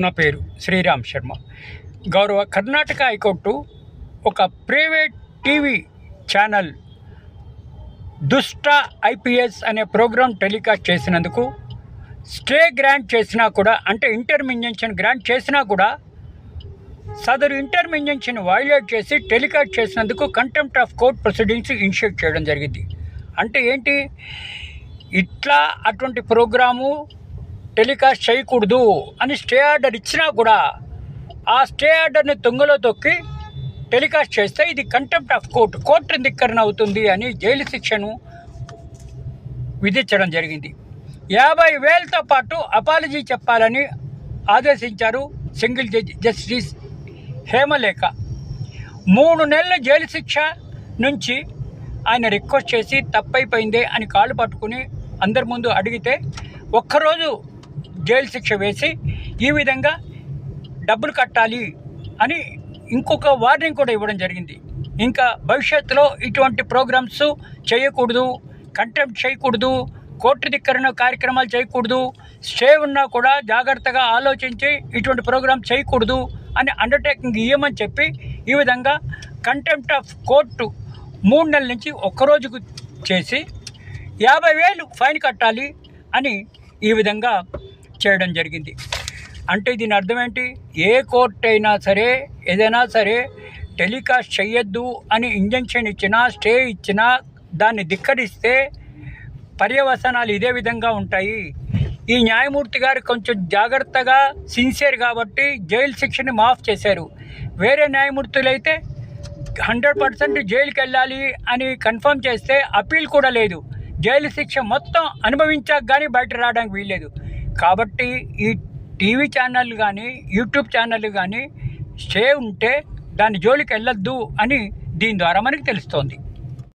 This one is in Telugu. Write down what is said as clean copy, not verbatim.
నా పేరు శ్రీరామ్ శర్మ. గౌరవ కర్ణాటక హైకోర్టు ఒక ప్రైవేట్ టీవీ ఛానల్ దుష్ట ఐపీఎస్ అనే ప్రోగ్రాం టెలికాస్ట్ చేసినందుకు స్టే గ్రాంట్ చేసినా కూడా, అంటే ఇంటర్మింజెన్షన్ గ్రాంట్ చేసినా కూడా సదరు ఇంటర్మింజెన్షన్ వైలేట్ చేసి టెలికాస్ట్ చేసినందుకు contempt of court proceedings initiate చేయడం జరిగింది. అంటే ఏంటి, ఇట్లా అటువంటి ప్రోగ్రాము టెలికాస్ట్ చేయకూడదు అని స్టే ఆర్డర్ ఇచ్చినా కూడా ఆ స్టే ఆర్డర్ని తుంగలో తొక్కి టెలికాస్ట్ చేస్తే ఇది కంటెంప్ట్ ఆఫ్ కోర్టు ధిక్కరణ అవుతుంది అని జైలు శిక్షను విధించడం జరిగింది. 50,000తో పాటు అపాలజీ చెప్పాలని ఆదేశించారు సింగిల్ జడ్జి జస్టిస్ హేమలేఖ. 3 నెలల జైలు శిక్ష నుంచి ఆయన రిక్వెస్ట్ చేసి తప్పైపోయిందే అని కాళ్ళు పట్టుకుని అందరి ముందు అడిగితే ఒక్కరోజు జైలు శిక్ష వేసి ఈ విధంగా డబ్బులు కట్టాలి అని ఇంకొక వార్నింగ్ కూడా ఇవ్వడం జరిగింది. ఇంకా భవిష్యత్తులో ఇటువంటి ప్రోగ్రామ్స్ చేయకూడదు, కంటెంప్ట్ చేయకూడదు, కోర్టు ధిక్కరణ కార్యక్రమాలు చేయకూడదు, స్టే ఉన్నా కూడా జాగ్రత్తగా ఆలోచించి ఇటువంటి ప్రోగ్రామ్ చేయకూడదు అని అండర్టేకింగ్ ఇవ్వమని చెప్పి ఈ విధంగా కంటెంప్ట్ ఆఫ్ కోర్టు 3 నెలల నుంచి ఒక్కరోజుకు చేసి 50,000 ఫైన్ కట్టాలి అని ఈ విధంగా చేయడం జరిగింది. అంటే దీని అర్థం ఏంటి, ఏ కోర్టు అయినా సరే ఏదైనా సరే టెలికాస్ట్ చేయొద్దు అని ఇంజంక్షన్ ఇచ్చినా, స్టే ఇచ్చినా దాన్ని ధిక్కరిస్తే పర్యవసనాలు ఇదే విధంగా ఉంటాయి. ఈ న్యాయమూర్తి గారు కొంచెం జాగ్రత్తగా సిన్సియర్ కాబట్టి జైలు శిక్షని మాఫ్ చేశారు. వేరే న్యాయమూర్తులు అయితే 100% జైలుకి వెళ్ళాలి అని కన్ఫర్మ్ చేస్తే అప్పీల్ కూడా లేదు, జైలు శిక్ష మొత్తం అనుభవించాక కానీ బయట రావడానికి వీల్లేదు. కాబట్టి ఈ టీవీ ఛానళ్ళు కానీ యూట్యూబ్ ఛానళ్ళు కానీ స్టే ఉంటే దాని జోలికి వెళ్ళొద్దు అని దీని ద్వారా మనకి తెలుస్తోంది.